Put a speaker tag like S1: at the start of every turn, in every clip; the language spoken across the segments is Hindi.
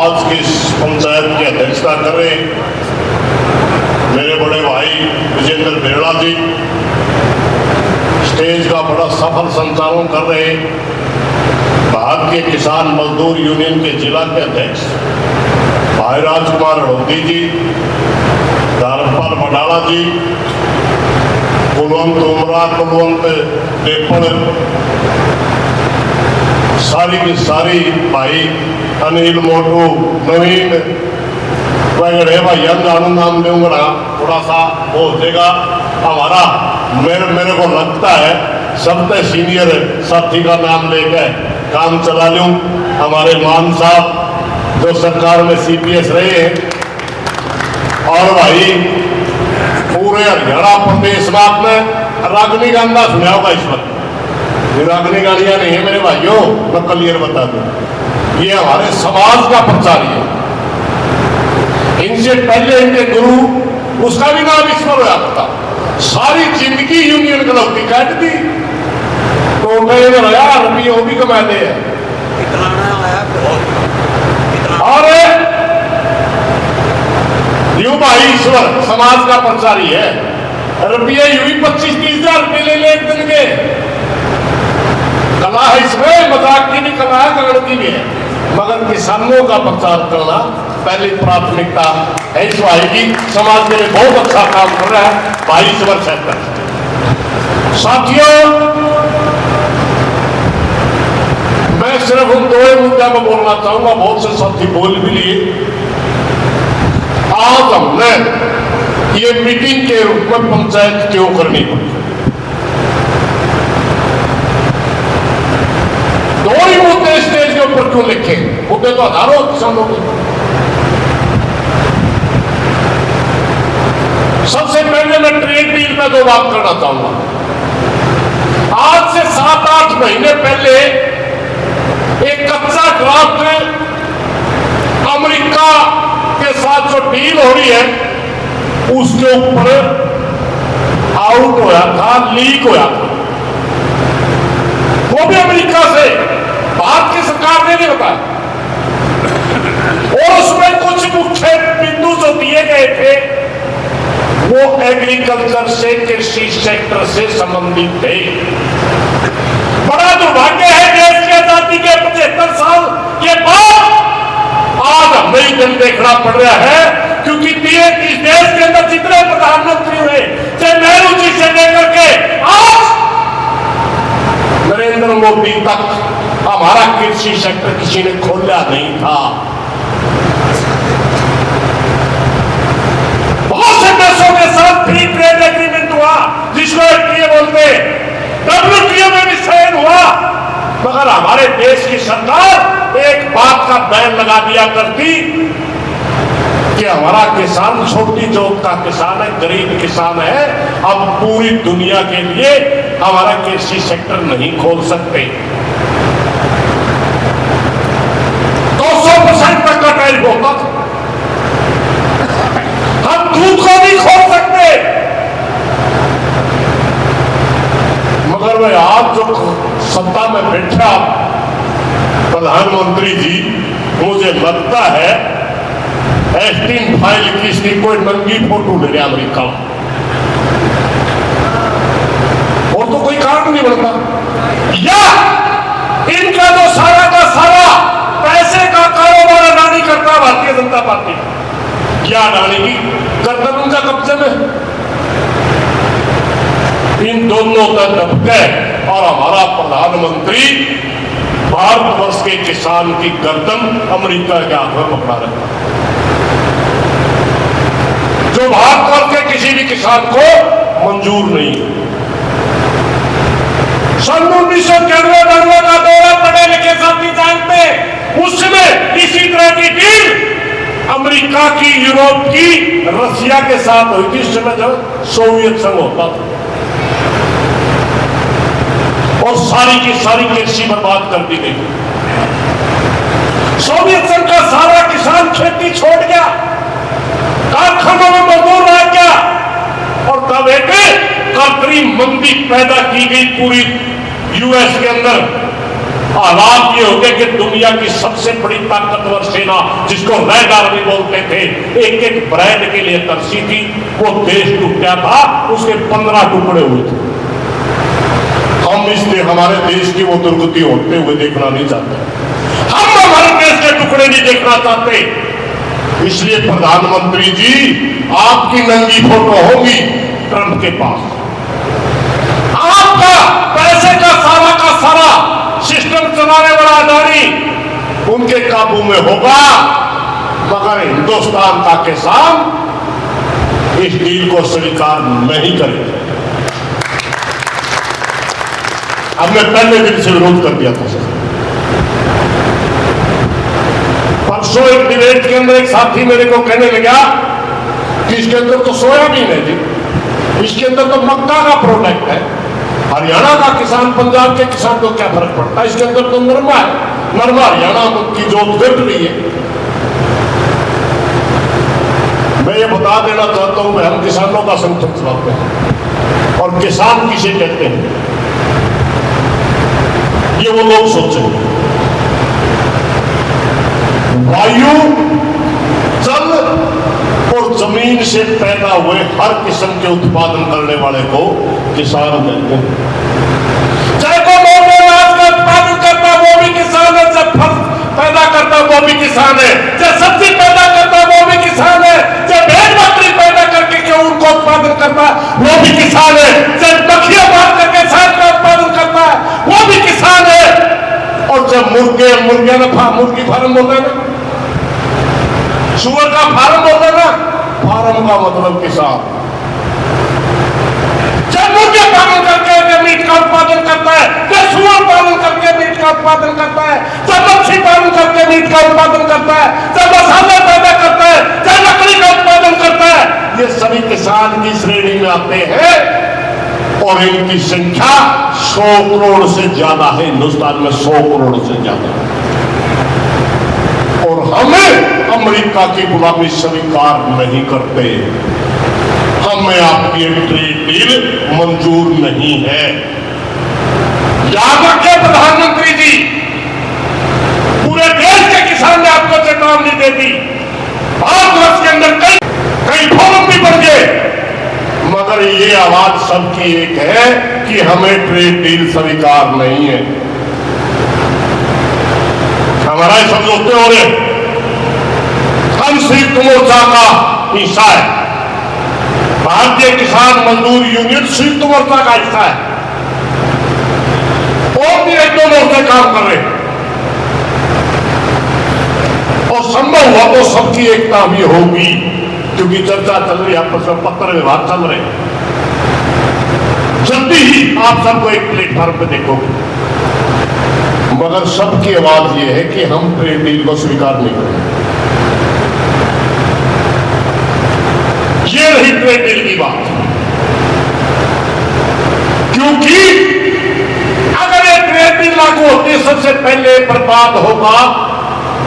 S1: आज की इस पंचायत की अध्यक्षता कर रहे मेरे बड़े भाई विजेंद्र बेड़ा जी, स्टेज का बड़ा सफल संचालन कर रहे भारतीय किसान मजदूर यूनियन के जिला के अध्यक्ष भाई राजकुमार रोधी जी, धर्मपाल बडाला जी, कुलवंत उमरा, कुलवंत टेपड़, सारी की सारी भाई अनिल मोटू नवीन वगैरह भाई जानू नाम दूंगा, थोड़ा सा वो हो जाएगा हमारा। मेरे को लगता है सबसे सीनियर साथी का नाम लेकर काम चला लूं, हमारे मान साहब जो सरकार में CPS रहे हैं, और भाई पूरे हरियाणा प्रदेश में आपने रागनी गाना सुना होगा। इस वक्त रागनी गालियां नहीं है मेरे भाइयों, मैं क्लियर बता दूं, ये हमारे समाज का प्रचारी है। इनसे पहले इनके गुरु, उसका भी नाम ईश्वर होया था, सारी जिंदगी यूनियन गलौती काट दी, तो रुपये वो भी कमा दे। और यू भाई ईश्वर समाज का प्रचारी है, रुपये यू ही 25-30 हजार रुपये ले ले एक दिन के। कला है इसमें, मजाक की भी कला है, गगन की भी है, मगर किसानों का प्रचार करना पहली प्राथमिकता है। इस भाई की समाज के लिए बहुत अच्छा काम कर रहा है भाई ईश्वर सेक्टर। साथियों, मैं सिर्फ उन दो ही मुद्दों पर बोलना चाहूंगा, बहुत से साथी बोल भी लिए। आज हमने ये मीटिंग के रूप में पंचायत क्यों करनी पड़ी, दो ही मुद्दे स्टेज के ऊपर क्यों लिखे, मुद्दे तो हजारों किसानों के। सबसे पहले मैं ट्रेड डील में दो बात करना चाहूंगा। आज से 7-8 महीने पहले एक कच्चा ड्राफ्ट अमेरिका के साथ जो डील हो रही है उसके ऊपर आउट होया था, लीक होया था, वो भी अमेरिका से, भारत की सरकार ने नहीं बताया। और उसमें कुछ मुख्य बिंदु जो दिए गए थे वो एग्रीकल्चर से, कृषि सेक्टर से संबंधित थे। बड़ा दुर्भाग्य है देश की आजादी के 75 साल के बाद आज हमें ही दिन देखना पड़ रहा है, क्योंकि इस देश के अंदर जितने प्रधानमंत्री हुए, चाहे नेहरू जी से लेकर के आज नरेंद्र मोदी तक, हमारा कृषि सेक्टर किसी ने खोला नहीं था। बहुत से देशों के साथ फ्री ट्रेड एग्रीमेंट हुआ, जिसको FTA बोलते, WTO में भी साइन हुआ, मगर हमारे देश की सरकार एक बात का बैन लगा दिया करती कि हमारा किसान छोटी जोत का किसान है, गरीब किसान है, अब पूरी दुनिया के लिए हमारा कृषि सेक्टर नहीं खोल सकते। 200% तक का टैरिफ होता था, हम दूध को नहीं खोल सकते। मगर वे आज जो सत्ता में बैठा प्रधानमंत्री जी, मुझे लगता है एस्टीन फाइल की इसकी कोई नंगी फोटो ले रहा अमेरिका, और तो कोई कारण नहीं बनता। या इनका जो सारा का सारा पैसे का कारोबार अडानी करता भारतीय जनता पार्टी, क्या अडानी की गर्दन उनका कब्जे में। इन दोनों का दबके और हमारा प्रधानमंत्री भारतवर्ष के किसान की गर्दन अमेरिका के हाथ में पकड़ा रखा, जो भारतवर्ष के किसी भी किसान को मंजूर नहीं है। सन 1991 का दौरा पढ़े लिखे साथी जानते, उसमें इसी तरह की डील अमेरिका की, यूरोप की, रशिया के साथ हुई थी, समय जब सोवियत संघ होता था, और सारी की सारी कृषि बर्बाद कर दी गई। सोवियत संघ का सारा किसान खेती छोड़ गया, कारखानों में मजदूर रह गया, और तब एक कर्तरी मंदी पैदा की गई पूरी US के अंदर। हालात ये हो गए कि दुनिया की सबसे बड़ी ताकतवर सेना, जिसको रेड आर्मी बोलते थे, एक एक ब्रेड के लिए तरसी थी। वो देश टूटा था, उसके 15 टुकड़े हुए थे। हम इसलिए हमारे देश की वो दुर्गति होते हुए देखना नहीं चाहते, हम हमारे देश के टुकड़े नहीं देखना चाहते। इसलिए प्रधानमंत्री जी, आपकी नंगी फोटो होगी ट्रंप के पास, आपका पैसे का सारा सिस्टम चलाने वाला अडानी उनके काबू में होगा, मगर हिंदुस्तान का किसान इस डील को स्वीकार नहीं करेगा। अब मैं पहले दिन से विरोध कर दिया था सर। परसों एक डिबेट के अंदर एक साथी मेरे को कहने लगा कि इसके अंदर तो सोयाबीन है जी, इसके अंदर तो मक्का का प्रोडक्ट है, हरियाणा का किसान पंजाब के किसान को क्या फर्क पड़ता है, इसके अंदर तो नरमा है, नरमा हरियाणा की जोत घट रही है। मैं ये बता देना चाहता हूं, हम किसानों का संगठन चलाते हैं, और किसान किसे कहते हैं ये वो लोग सोचेंगे। वायु, जल और जमीन से पैदा हुए हर किस्म के उत्पादन करने वाले को किसान कहते हैं। चाहे को मोटे अनाज का उत्पादन करता है वो भी किसान है, जब फल पैदा करता है वो भी किसान है, जब सब्जी पैदा करता है वो भी किसान है, जब भेड़ बकरी पैदा करके क्यों उनको उत्पादन करता है वो भी किसान है, जब बखिया पाल करके शहद का उत्पादन करता है वो भी किसान है, और जब मुर्गी फार्म बोलते हैं ना, सुअर का फार्म बोलते हैं ना, फार्म का मतलब किसान। जब मुर्गे पालन करके मीट का उत्पादन करता है, जब सुअर पालन करके मीट का उत्पादन करता है, जब मच्छी पालन करके मीट का उत्पादन करता है, जब मसाले पैदा करता है, जब लकड़ी का उत्पादन करता है, ये सभी किसान की श्रेणी में आते हैं, और इनकी संख्या 100 करोड़ से ज्यादा है हिंदुस्तान में, 100 करोड़ से ज्यादा। और हमें अमेरिका की गुलामी स्वीकार नहीं करते, हमें आपकी ट्रेड डील मंजूर नहीं है। याद रखें प्रधानमंत्री जी, पूरे देश के किसान ने आपको चेतावनी दे दी, भारतवर्ष के अंदर कई फोरम भी बन गए, मगर ये आवाज सबकी एक है कि हमें ट्रेड डील स्वीकार नहीं है। हमारा समझौते हो रहे, हम संयुक्त मोर्चा का हिस्सा है, भारतीय किसान मजदूर यूनियन संयुक्त मोर्चा का हिस्सा है, और भी एक दो मोर्चे काम कर रहे हैं, और संभव हुआ तो सबकी एकता भी होगी, क्योंकि चर्चा चल रही है, आपस में पत्र व्यवहार चल रहे हैं। जल्दी ही आप सबको एक प्लेटफॉर्म पे देखोगे, मगर सबकी आवाज यह है कि हम ट्रेड डील को स्वीकार नहीं करेंगे। ये रही ट्रेड डील की बात, क्योंकि अगर ये ट्रेड डील लागू होती है, सबसे पहले बर्बाद होगा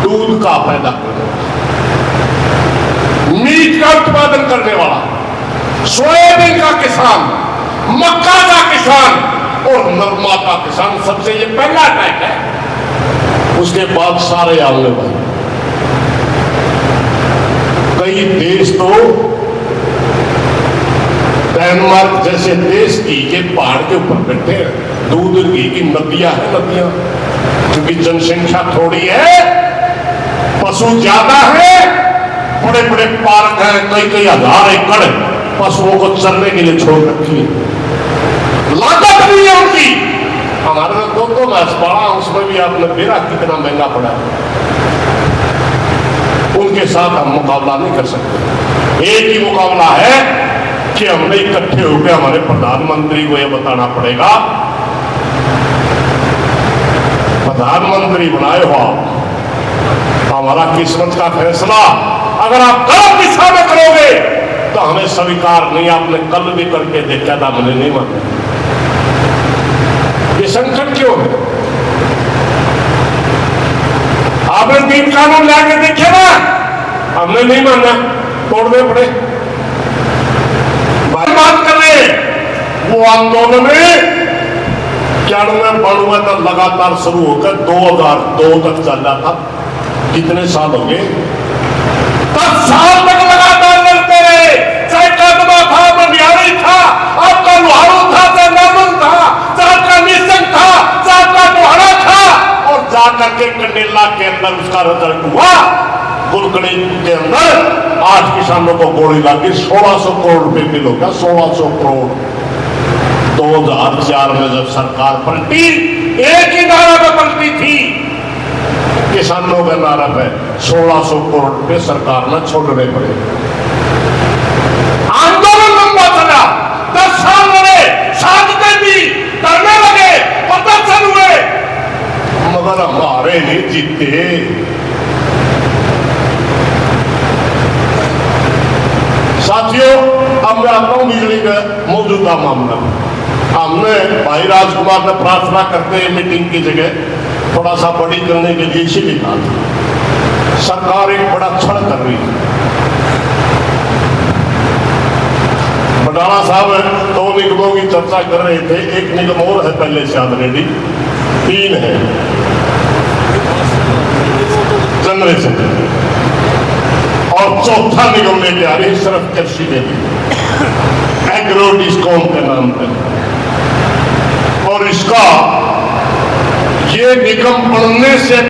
S1: दूध का पैदा करने वाला, मीट का उत्पादन करने वाला, सोयाबीन का किसान, मक्का का किसान और नरमा का किसान। सबसे ये पहला अटैक है, उसके बाद सारे आने वाले। कई देश तो डेनमार्क जैसे देश घी के पहाड़ के ऊपर बैठे हैं, दूध घी की नदियां हैं, नदियां, क्योंकि जनसंख्या थोड़ी है, पशु ज्यादा है, बड़े बड़े पार्क हैं, कई हजार एकड़ पशुओं को चरने के लिए छोड़ रखी है, लागत नहीं है उनकी। हमारे में दो मैच पड़ा, उसमें भी आपने देखा कितना महंगा पड़ा है, उनके साथ हम मुकाबला नहीं कर सकते। एक ही मुकाबला है कि हमने इकट्ठे होकर हमारे प्रधानमंत्री को यह बताना पड़ेगा, प्रधानमंत्री बनाए हो आप, हमारा किस्मत का फैसला अगर आप गलत दिशा में करोगे तो हमें स्वीकार नहीं। आपने कल भी करके देखा था, हमने नहीं माना। ये संकट क्यों है? आपने 3 कानून लाके देखे ना, हमने नहीं माना, तोड़ने पड़े। बात कर रहे वो आंदोलन में 91 92 तक लगातार शुरू होकर 2002 तक चल रहा था। कितने साल हो गए? 10 साल तक लगातार लड़ते रहे। चाहे कदमा था, मंडियारी था, आपका लोहारू था, चाहे नामन था, चाहे आपका निशंक था, चाहे आपका लोहारा था, और जाकर के कंडेला के अंदर उसका रिजल्ट हुआ। गुलकड़ी के अंदर आज किसानों को गोली लगी, 1600 करोड़ रुपए बिल हो गया, 1600 करोड़। 2004 में जब सरकार पलटी, एक ही नारा पे पलटी थी, किसानों का नारा पे 1600 करोड़ रुपए सरकार ने छोड़ने पड़े। आंदोलन लंबा चला, 10 साल लड़े, साधते भी, करने लगे, प्रदर्शन हुए, मगर हमारे नहीं जीते। साथियों, अब मैं आता हूं बिजली का मौजूदा मामला। हमने भाई राजकुमार ने प्रार्थना करते हैं मीटिंग की जगह थोड़ा सा बड़ी करने के लिए इसीलिए कहा था। सरकार एक बड़ा छल कर रही है। बटाला साहब 2 निगमों की चर्चा कर रहे थे, एक निगम और है पहले से ऑलरेडी, 3 है जनरेशन, और चौथा निगम लेके आ रही सिर्फ कृषि के लिए, एग्रो डिस्कॉम के नाम पर। और इसका ये निगम बनने से